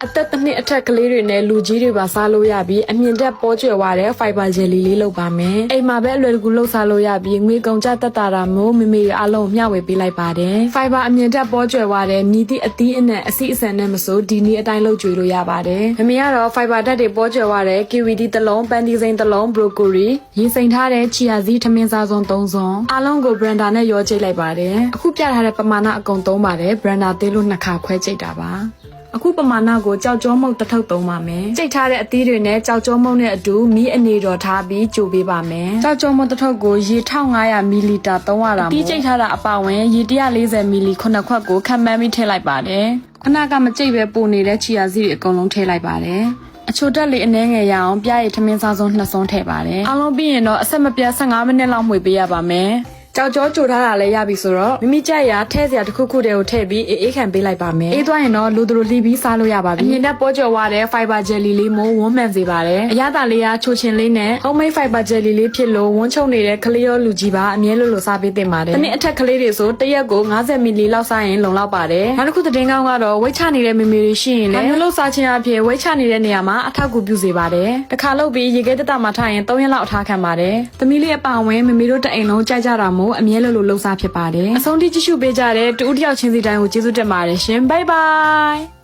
အသက်တစ်နှစ်အထက်ကလေးတွေနဲ့လူကြီးတွေပါစားလို့ရပြီးအမြင့်တက်ပေါ်ကျွယ်ဝတဲ့ fiber jelly လေးလုပ်ပါမယ်။အိမ်မှာပဲအလွယ်တကူလုပ်စားလို့ရပြီးငွေကုန်ကျတက်တာတာမျိုးမမေအားလုံးမျှဝေပေးလိုက်ပါတယ်။ fiber အမြင့်တက်ပေါ်ကျွယ်ဝတဲ့မြည်သည့်အသီးအနှံအစီအစံနဲ့မစိုးဒီနေ့အတိုင်းလုပ်ကြွေလို့ရပါတယ်။မမေကတော့ fiber ဓာတ်တွေပေါ်ကျွယ်ဝတဲ့ kiwi တစ်လုံးပန်းသီးစိမ်းတစ်လုံး broccoli ရေစိမ်ထားတဲ့ chia seed ထမင်းစားစုံ3စုံအားလုံးကို blender နဲ့ရောချိတ်လိုက်ပါတယ်။အခုပြထားတဲ့ပမာဏအကုန်သုံးပါတယ် blender သေးလို့နှစ်ခါခွဲချိတ်တာပါ။အခုပမာဏကိုကြောက်ကြောမုတ်တစ်ထုပ်သုံးပါမယ်။ကြိတ်ထားတဲ့အသီးတွေနဲ့ကြောက်ကြောမုတ်နဲ့အတူမီးအနေတော်ထားပြီးကြိုပေးပါမယ်။ကြောက်ကြောမုတ်တစ်ထုပ်ကိုရေ1500မီလီတာသုံးရတာမို့အသီးကြိတ်ထားတာအပါဝင်ရေ140မီလီ9ခွက်ကိုခန့်မှန်းပြီးထည့်လိုက်ပါတယ်။ခဏကမကြိတ်ပဲပိုနေတဲ့ချီယာစီတွေအကုန်လုံးထည့်လိုက်ပါတယ်။အချိုတက်လေးအနှဲငယ်ရအောင်ပြရည်ထမင်းစားစုံ2စုံထည့်ပါတယ်။အားလုံးပြီးရင်တော့အဆက်မပြတ်15မိနစ်လောက်မှွေပေးရပါမယ်။ကြောက်ကြောကြိုထားတာလည်းရပြီဆိုတော့မိမိကြက်ရထဲစရာတစ်ခုခုတည်းကိုထည့်ပြီးအေးခံပေးလိုက်ပါမယ်အေးသွားရင်တော့လူတို့လှီးပြီးစားလို့ရပါပြီအမြင်နဲ့ပေါ်ကျော်သွားတဲ့ fiber jelly လေးမို့ဝန်းမှန်စေပါတယ်အရသာလေးကချိုချင်လေးနဲ့ homemade fiber jelly လေးဖြစ်လို့ဝန်းချုံနေတဲ့ကလေးရောလူကြီးပါအမြဲလို့စားပေးသင့်ပါတယ်တစ်နှစ်အထက်ကလေးတွေဆိုတစ်ရက်ကို50မီလီလောက်စားရင်လုံလောက်ပါတယ်နောက်တစ်ခုသတင်းကောင်းကတော့ဝိတ်ချနေတဲ့မေမေတွေရှိရင်လည်းမျိုးလို့စားခြင်းအဖြစ်ဝိတ်ချနေတဲ့နေရာမှာအထောက်အကူပြုစေပါတယ်တစ်ခါလုပ်ပြီးရေခဲတတမှာထားရင်3ရက်လောက်အထားခံပါတယ်သမီးလေးအပါဝင်မေမေတို့တအိမ်လုံးကြိုက်ကြတာမို့အမြဲလို့စားဖြစ်ပါတယ်အဆုံးထိကြည့်ရှုပေးကြတဲ့တူတယောက်ချင်းစီတိုင်းကိုကျေးဇူးတင်ပါတယ်ရှင်ဘိုင်ဘိုင်